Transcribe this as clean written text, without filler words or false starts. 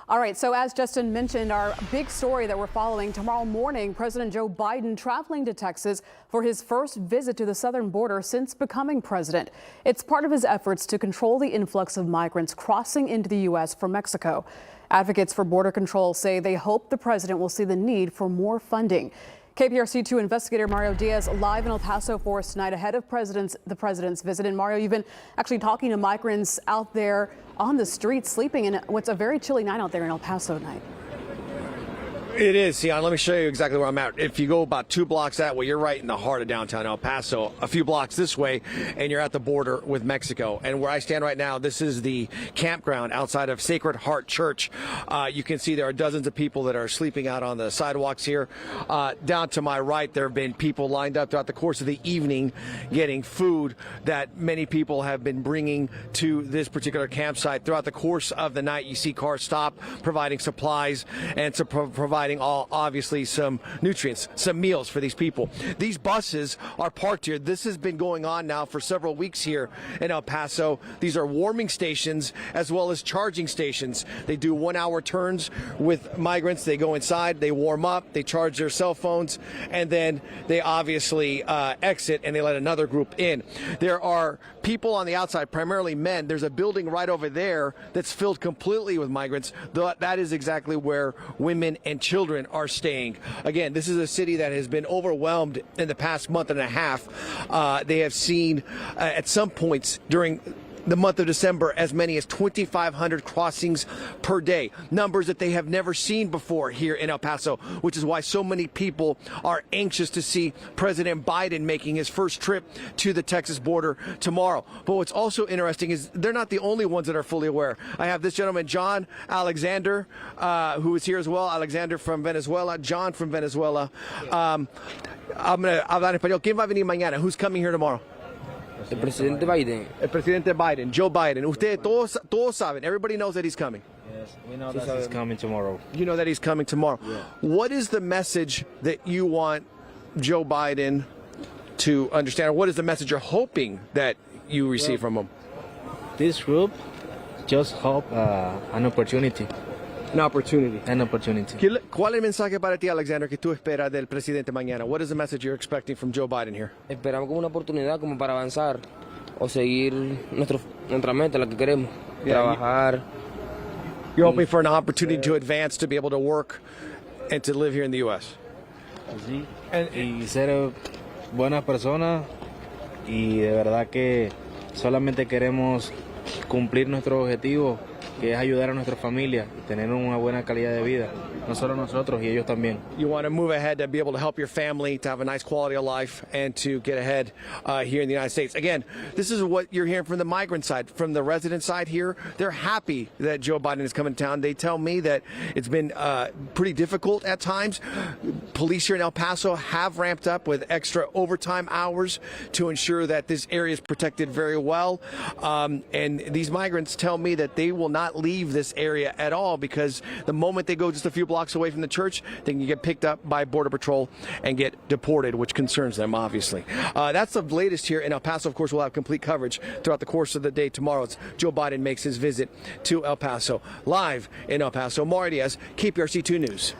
All right, so as Justin mentioned, our big story that we're following tomorrow morning, President Joe Biden traveling to Texas for his first visit to the southern border since becoming president. It's part of his efforts to control the influx of migrants crossing into the U.S. from Mexico. Advocates for border control say they hope the president will see the need for more funding. KPRC 2 investigator Mario Diaz live in El Paso for us tonight ahead of the president's visit. And Mario, you've been actually talking to migrants out there on the streets, sleeping in what's a very chilly night out there in El Paso tonight. It is, Sion. Let me show you exactly where I'm at. If you go about 2 blocks that way, you're right in the heart of downtown El Paso. A few blocks this way, and you're at the border with Mexico. And where I stand right now, this is the campground outside of Sacred Heart Church. You can see there are dozens of people that are sleeping out on the sidewalks here. Down to my right, there have been people lined up throughout the course of the evening getting food that many people have been bringing to this particular campsite. Throughout the course of the night, you see cars stop, providing supplies and to providing obviously some nutrients, some meals for these people. These buses are parked here. This has been going on now for several weeks here in El Paso. These are warming stations as well as charging stations. They do 1-hour turns with migrants. They go inside, they warm up, they charge their cell phones, and then they obviously exit and they let another group in. There are people on the outside, primarily men. There's a building right over there that's filled completely with migrants. That is exactly where women and children are staying. Again, this is a city that has been overwhelmed in the past month and a half. They have seen at some points during the month of December as many as 2,500 crossings per day, numbers that they have never seen before here in El Paso, which is why so many people are anxious to see President Biden making his first trip to the Texas border tomorrow. But what's also interesting is they're not the only ones that are fully aware. I have this gentleman, John Alexander, who is here as well. Alexander from Venezuela, John from Venezuela. I'm going to hablar en español. ¿Quién va a venir mañana? Who's coming here tomorrow? El presidente Biden. El presidente Biden, Joe Biden. Ustedes todos saben. Everybody knows that he's coming. Yes, we know that he's coming tomorrow. You know that he's coming tomorrow. Yeah. What is the message that you want Joe Biden to understand? Or what is the message you're hoping that you receive from him? This group just hope an opportunity. An opportunity. An opportunity. ¿Cuál es el mensaje para ti, Alexander, que tú esperas del presidente mañana? What is the message you're expecting from Joe Biden here? Esperamos como una oportunidad como para avanzar o seguir nuestra meta, la que queremos, trabajar. You're hoping for an opportunity to advance, to be able to work and to live here in the U.S. Sí. Y ser buenas personas y de verdad que solamente queremos cumplir nuestro objetivo, que es ayudar a nuestra familia y tener una buena calidad de vida, no solo nosotros y ellos también. You want to move ahead to be able to help your family, to have a nice quality of life, and to get ahead here in the United States. Again, this is what you're hearing from the migrant side. From the resident side here, they're happy that Joe Biden is coming to town. They tell me that it's been pretty difficult at times. Police here in El Paso have ramped up with extra overtime hours to ensure that this area is protected very well. And these migrants tell me that they will not leave this area at all, because the moment they go just a few blocks away from the church, they can get picked up by Border Patrol and get deported, which concerns them, obviously. That's the latest here in El Paso. Of course, we'll have complete coverage throughout the course of the day tomorrow as Joe Biden makes his visit to El Paso. Live in El Paso, Mario Diaz, KPRC 2 News.